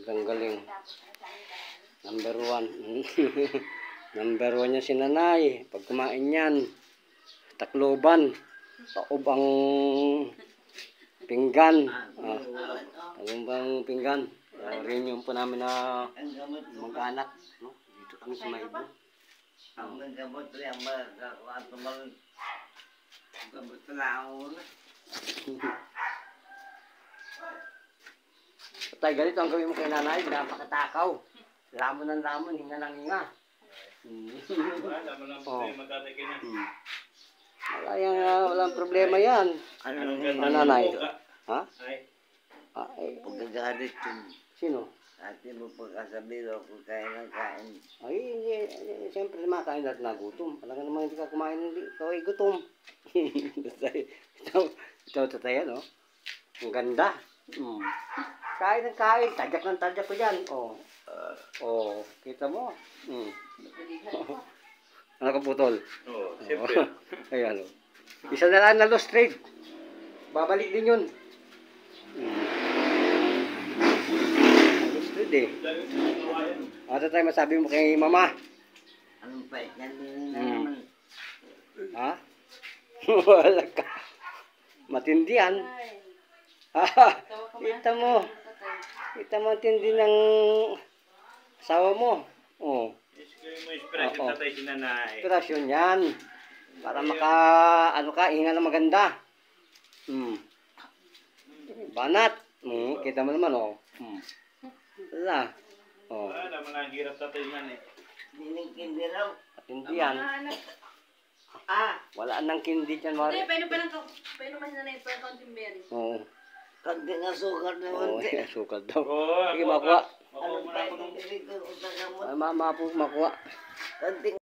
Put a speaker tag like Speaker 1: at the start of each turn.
Speaker 1: Talagang galing. Number 1. Number 1 yan si nanay. Pag kumain yan, takloban. Paob ang pinggan. Talumbang pinggan. Rin yung po namin na mag-anak. No? Dito kami sa Maibo.
Speaker 2: Ang gamot rin, ang gamot na ako na.
Speaker 1: Tay, ganito ang gawin mo kay nanay. Napakatakaw. Lamon ng lamon, hinga ng hinga. Walang problema yan.
Speaker 2: Ano
Speaker 1: Nanay? Ha?
Speaker 2: Ay, pagkagalit yun.
Speaker 1: Sino?
Speaker 2: Ate mo pagkasabihin ako kain ng kain.
Speaker 1: Ay, hindi. Siyempre makain natin na gutom. Talaga naman hindi ka kumain, hindi. Ikaw ay gutom. Ito tataya, no? Ang ganda. Kain ng kain. Tadyak ng tadyak ko dyan. Kita mo. Ano ka putol?
Speaker 3: Oo, siyempre.
Speaker 1: Ayan, isa na lang na lost trade. Babalik din yun. Lost trade eh. Ano tayo masabi mo kay mama?
Speaker 2: Anong pait niyan din naman?
Speaker 1: Ha? Wala ka. Matindi yan. Kita mo. Kita mo tindi ng asawa mo. Oh.
Speaker 3: Inspiration tatay si nanay.
Speaker 1: Inspirasyon yan. Para hinga na maganda. Banat. Kita mo naman, Wala.
Speaker 3: Wala naman ang hirap tatay nanay.
Speaker 2: Hindi raw.
Speaker 1: Matindi yan. Wala nang kindi dyan, Mari.
Speaker 4: Pwede man na ito ang counting berry.
Speaker 1: Oo.
Speaker 2: Kanding asukar naman.
Speaker 1: Oo, asukal daw.
Speaker 3: Oo,
Speaker 1: Sige, makuha.
Speaker 2: Anong pait niyan din ko?
Speaker 1: Makuha.
Speaker 2: Kanding